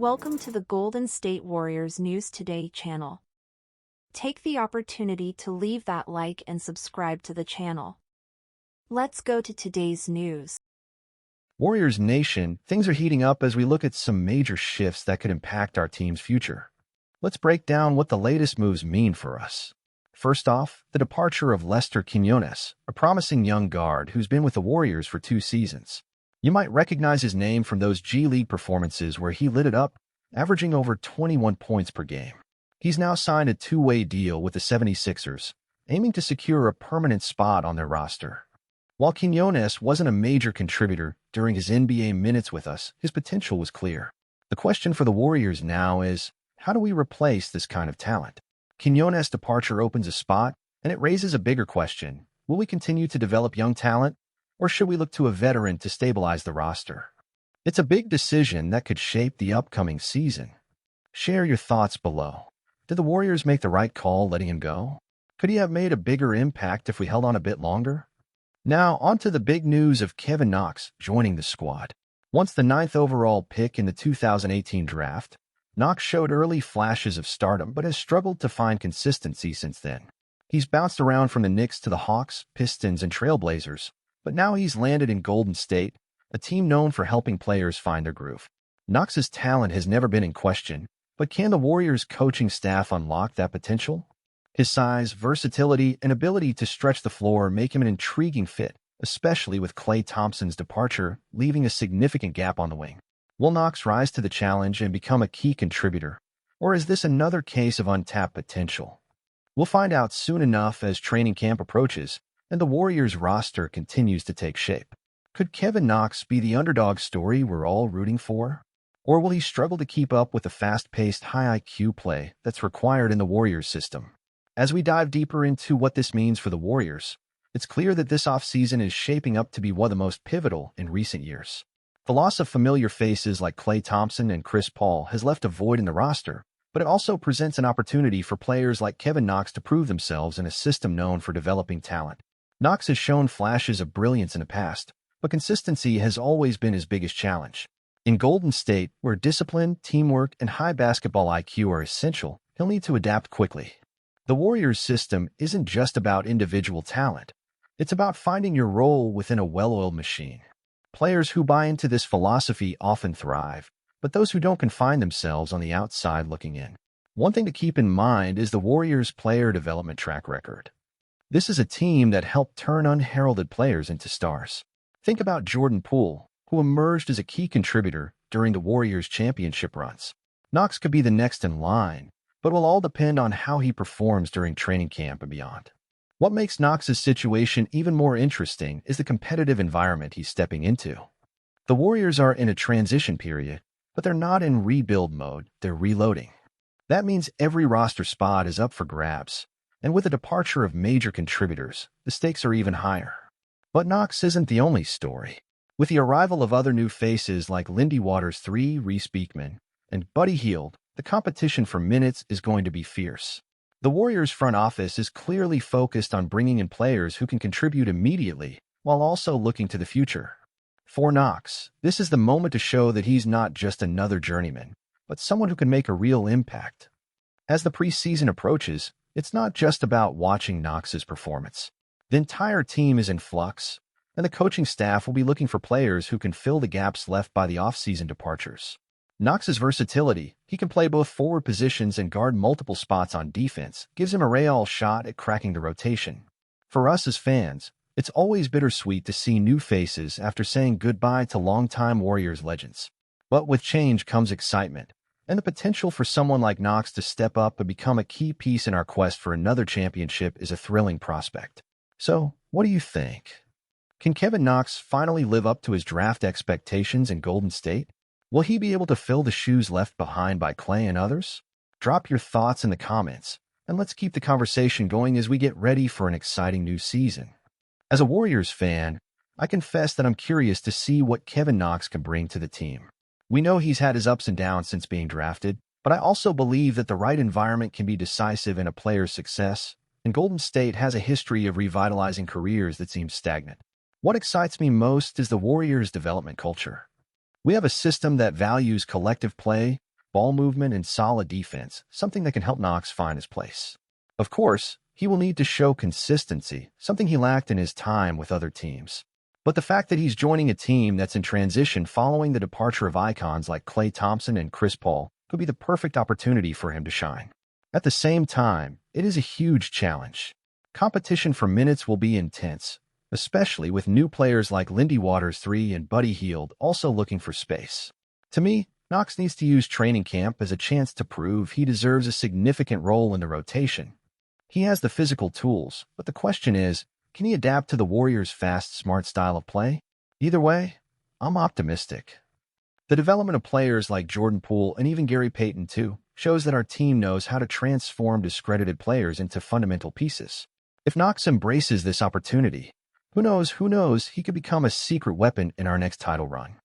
Welcome to the Golden State Warriors News Today channel. Take the opportunity to leave that like and subscribe to the channel. Let's go to today's news. Warriors Nation, things are heating up as we look at some major shifts that could impact our team's future. Let's break down what the latest moves mean for us. First off, the departure of Lester Quinones, a promising young guard who's been with the Warriors for 2 seasons. You might recognize his name from those G League performances where he lit it up, averaging over 21 points per game. He's now signed a 2-way deal with the 76ers, aiming to secure a permanent spot on their roster. While Quinones wasn't a major contributor during his NBA minutes with us, his potential was clear. The question for the Warriors now is, how do we replace this kind of talent? Quinones' departure opens a spot, and it raises a bigger question. Will we continue to develop young talent, or should we look to a veteran to stabilize the roster? It's a big decision that could shape the upcoming season. Share your thoughts below. Did the Warriors make the right call letting him go? Could he have made a bigger impact if we held on a bit longer? Now, on to the big news of Kevin Knox joining the squad. Once the 9th overall pick in the 2018 draft, Knox showed early flashes of stardom but has struggled to find consistency since then. He's bounced around from the Knicks to the Hawks, Pistons, and Trailblazers, but now he's landed in Golden State, a team known for helping players find their groove. Knox's talent has never been in question, but can the Warriors' coaching staff unlock that potential? His size, versatility, and ability to stretch the floor make him an intriguing fit, especially with Klay Thompson's departure, leaving a significant gap on the wing. Will Knox rise to the challenge and become a key contributor, or is this another case of untapped potential? We'll find out soon enough as training camp approaches and the Warriors' roster continues to take shape. Could Kevin Knox be the underdog story we're all rooting for? Or will he struggle to keep up with the fast-paced, high IQ play that's required in the Warriors system? As we dive deeper into what this means for the Warriors, it's clear that this offseason is shaping up to be one of the most pivotal in recent years. The loss of familiar faces like Klay Thompson and Chris Paul has left a void in the roster, but it also presents an opportunity for players like Kevin Knox to prove themselves in a system known for developing talent. Knox has shown flashes of brilliance in the past, but consistency has always been his biggest challenge. In Golden State, where discipline, teamwork, and high basketball IQ are essential, he'll need to adapt quickly. The Warriors' system isn't just about individual talent. It's about finding your role within a well-oiled machine. Players who buy into this philosophy often thrive, but those who don't can find themselves on the outside looking in. One thing to keep in mind is the Warriors' player development track record. This is a team that helped turn unheralded players into stars. Think about Jordan Poole, who emerged as a key contributor during the Warriors' championship runs. Knox could be the next in line, but will all depend on how he performs during training camp and beyond. What makes Knox's situation even more interesting is the competitive environment he's stepping into. The Warriors are in a transition period, but they're not in rebuild mode, they're reloading. That means every roster spot is up for grabs, and with the departure of major contributors, the stakes are even higher. But Knox isn't the only story. With the arrival of other new faces like Lindy Waters III, Reese Beekman, and Buddy Hield, the competition for minutes is going to be fierce. The Warriors' front office is clearly focused on bringing in players who can contribute immediately, while also looking to the future. For Knox, this is the moment to show that he's not just another journeyman, but someone who can make a real impact. As the preseason approaches, it's not just about watching Knox's performance. The entire team is in flux, and the coaching staff will be looking for players who can fill the gaps left by the offseason departures. Knox's versatility, he can play both forward positions and guard multiple spots on defense, gives him a real shot at cracking the rotation. For us as fans, it's always bittersweet to see new faces after saying goodbye to longtime Warriors legends. But with change comes excitement, and the potential for someone like Knox to step up and become a key piece in our quest for another championship is a thrilling prospect. So, what do you think? Can Kevin Knox finally live up to his draft expectations in Golden State? Will he be able to fill the shoes left behind by Klay and others? Drop your thoughts in the comments, and let's keep the conversation going as we get ready for an exciting new season. As a Warriors fan, I confess that I'm curious to see what Kevin Knox can bring to the team. We know he's had his ups and downs since being drafted, but I also believe that the right environment can be decisive in a player's success, and Golden State has a history of revitalizing careers that seem stagnant. What excites me most is the Warriors' development culture. We have a system that values collective play, ball movement, and solid defense, something that can help Knox find his place. Of course, he will need to show consistency, something he lacked in his time with other teams. But the fact that he's joining a team that's in transition following the departure of icons like Klay Thompson and Chris Paul could be the perfect opportunity for him to shine. At the same time, it is a huge challenge. Competition for minutes will be intense, especially with new players like Lindy Waters III and Buddy Hield also looking for space. To me, Knox needs to use training camp as a chance to prove he deserves a significant role in the rotation. He has the physical tools, but the question is, can he adapt to the Warriors' fast, smart style of play? Either way, I'm optimistic. The development of players like Jordan Poole and even Gary Payton too shows that our team knows how to transform discredited players into fundamental pieces. If Knox embraces this opportunity, who knows, he could become a secret weapon in our next title run.